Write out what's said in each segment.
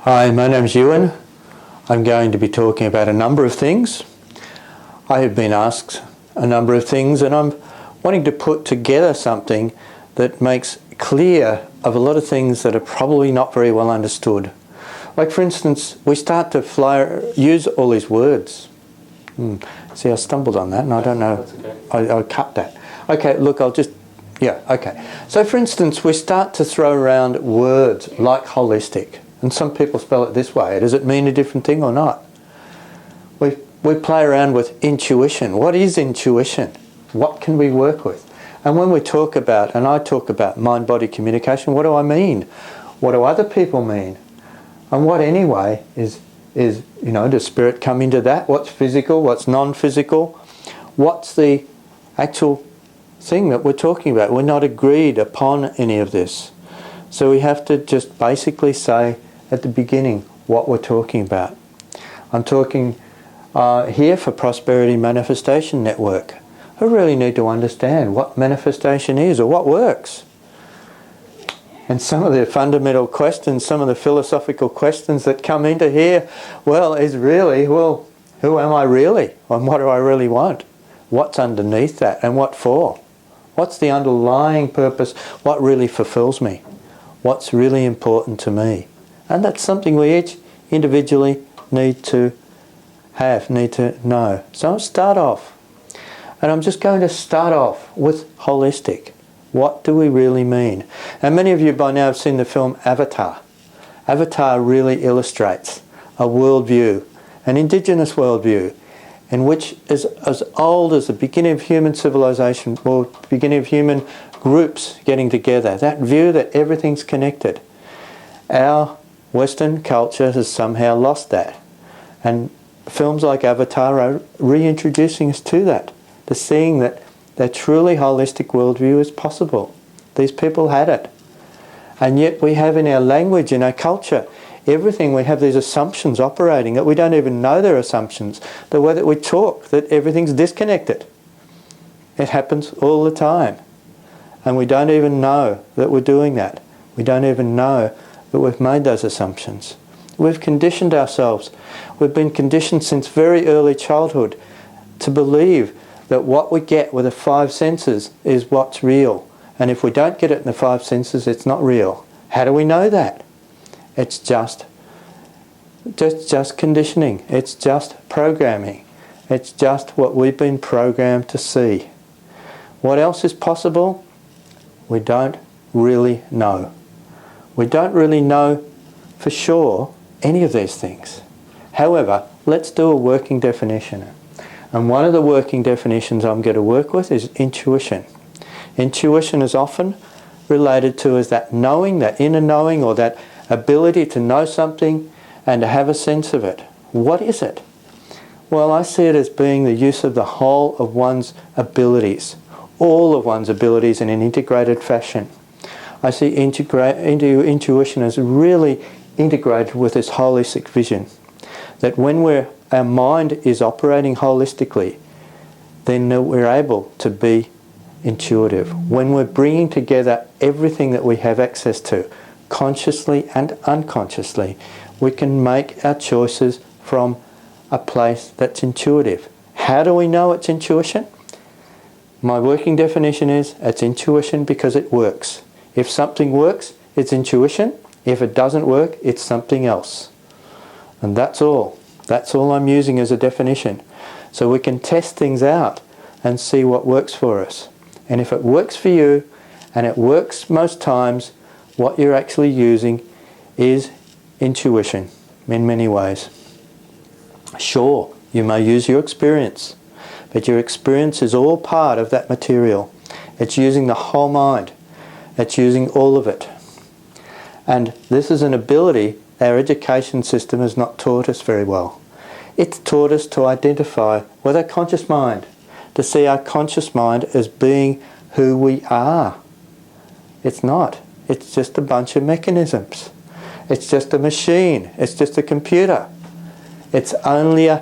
Hi, my name's Ewan. I'm going to be talking about a number of things. I have been asked a number of things and I'm wanting to put together something that makes clear of a lot of things that are probably not very well understood. Like for instance, we start to use all these words. See, I stumbled on that and I don't know. That's okay. I cut that. Okay, look, okay. So for instance, we start to throw around words like holistic. And some people spell it this way. Does it mean a different thing or not? We play around with intuition. What is intuition? What can we work with? And when we talk about, and I talk about mind-body communication, what do I mean? What do other people mean? And what anyway is does spirit come into that? What's physical? What's non-physical? What's the actual thing that we're talking about? We're not agreed upon any of this. So we have to just basically say at the beginning what we're talking about. I'm talking here for Prosperity Manifestation Network. I really need to understand what manifestation is or what works. And some of the fundamental questions, some of the philosophical questions that come into here, is really, who am I really? And what do I really want? What's underneath that and what for? What's the underlying purpose? What really fulfills me? What's really important to me? And that's something we each individually need to know. So I'll start off. And I'm just going to start off with holistic. What do we really mean? And many of you by now have seen the film Avatar. Avatar really illustrates a worldview, an indigenous worldview, in which is as old as the beginning of human civilization, or beginning of human groups getting together. That view that everything's connected. Our Western culture has somehow lost that. And films like Avatar are reintroducing us to that. To seeing that a truly holistic worldview is possible. These people had it. And yet we have in our language, in our culture, everything, we have these assumptions operating that we don't even know they're assumptions. The way that we talk, that everything's disconnected. It happens all the time. And we don't even know that we're doing that. We don't even know that we've made those assumptions. We've conditioned ourselves. We've been conditioned since very early childhood to believe that what we get with the five senses is what's real. And if we don't get it in the five senses, it's not real. How do we know that? It's just conditioning. It's just programming. It's just what we've been programmed to see. What else is possible? We don't really know. We don't really know for sure any of these things. However, let's do a working definition. And one of the working definitions I'm going to work with is intuition. Intuition is often related to as that knowing, that inner knowing, or that ability to know something and to have a sense of it. What is it? Well, I see it as being the use of the whole of one's abilities, all of one's abilities in an integrated fashion. I see intuition as really integrated with this holistic vision. That when our mind is operating holistically, then we're able to be intuitive. When we're bringing together everything that we have access to, consciously and unconsciously, we can make our choices from a place that's intuitive. How do we know it's intuition? My working definition is it's intuition because it works. If something works, it's intuition. If it doesn't work, it's something else. And that's all. That's all I'm using as a definition. So we can test things out and see what works for us. And if it works for you, and it works most times, what you're actually using is intuition in many ways. Sure, you may use your experience, but your experience is all part of that material. It's using the whole mind. It's using all of it. And this is an ability our education system has not taught us very well. It's taught us to identify with our conscious mind, to see our conscious mind as being who we are. It's not. It's just a bunch of mechanisms. It's just a machine. It's just a computer. It's only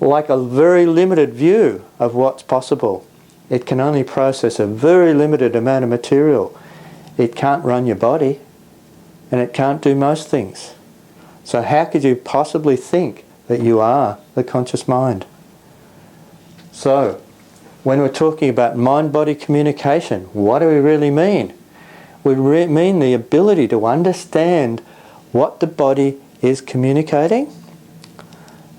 like a very limited view of what's possible. It can only process a very limited amount of material. It can't run your body, and it can't do most things. So how could you possibly think that you are the conscious mind? So, when we're talking about mind-body communication, what do we really mean? We mean the ability to understand what the body is communicating,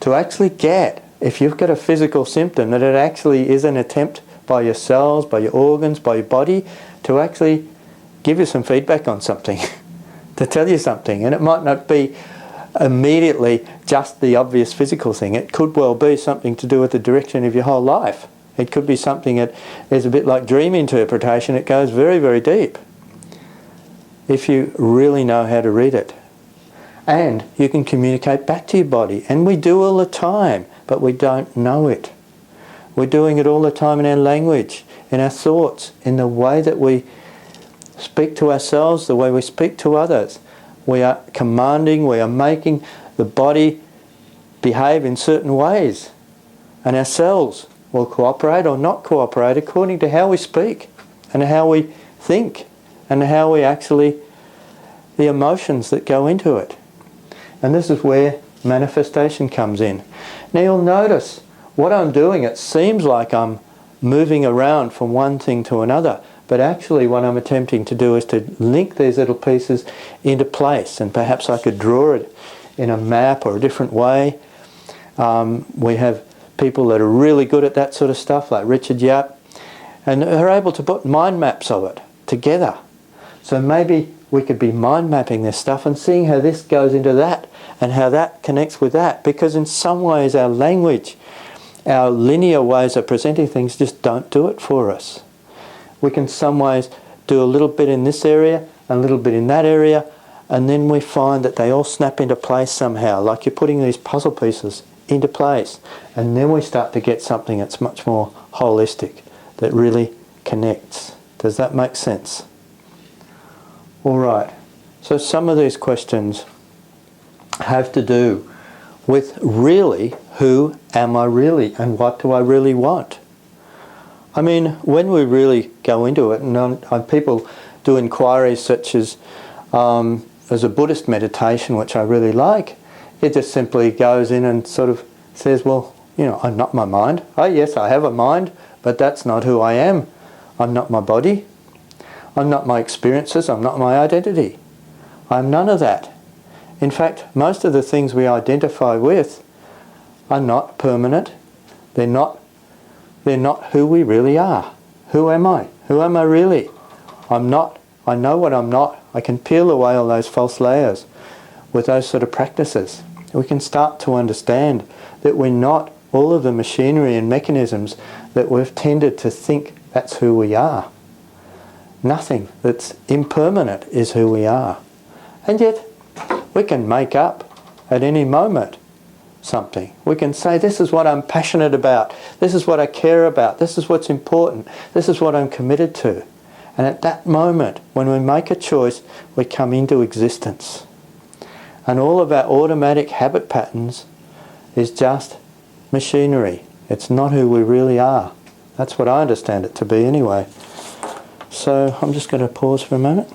to actually get, if you've got a physical symptom, that it actually is an attempt by your cells, by your organs, by your body, to actually give you some feedback on something, to tell you something. And it might not be immediately just the obvious physical thing. It could well be something to do with the direction of your whole life. It could be something that is a bit like dream interpretation. It goes very, very deep if you really know how to read it. And you can communicate back to your body. And we do all the time, but we don't know it. We're doing it all the time in our language, in our thoughts, in the way that we speak to ourselves, the way we speak to others. We are commanding, we are making the body behave in certain ways. And our cells will cooperate or not cooperate according to how we speak and how we think and how we actually, the emotions that go into it. And this is where manifestation comes in. Now you'll notice what I'm doing, it seems like I'm moving around from one thing to another, but actually what I'm attempting to do is to link these little pieces into place, and perhaps I could draw it in a map or a different way. We have people that are really good at that sort of stuff, like Richard Yap, and are able to put mind maps of it together. So maybe we could be mind mapping this stuff and seeing how this goes into that and how that connects with that, because in some ways our language, our linear ways of presenting things just don't do it for us. We can some ways do a little bit in this area, a little bit in that area, and then we find that they all snap into place somehow, like you're putting these puzzle pieces into place. And then we start to get something that's much more holistic, that really connects. Does that make sense? All right. So some of these questions have to do with really, who am I really and what do I really want? I mean, when we really go into it, and people do inquiries such as a Buddhist meditation, which I really like, it just simply goes in and sort of says, well, you know, I'm not my mind. Oh yes, I have a mind, but that's not who I am. I'm not my body. I'm not my experiences. I'm not my identity. I'm none of that. In fact, most of the things we identify with are not permanent. They're not who we really are. Who am I? Who am I really? I'm not. I know what I'm not. I can peel away all those false layers with those sort of practices. We can start to understand that we're not all of the machinery and mechanisms that we've tended to think that's who we are. Nothing that's impermanent is who we are. And yet, we can make up at any moment something. We can say, this is what I'm passionate about. This is what I care about. This is what's important. This is what I'm committed to. And at that moment, when we make a choice, we come into existence. And all of our automatic habit patterns is just machinery. It's not who we really are. That's what I understand it to be anyway. So I'm just going to pause for a moment.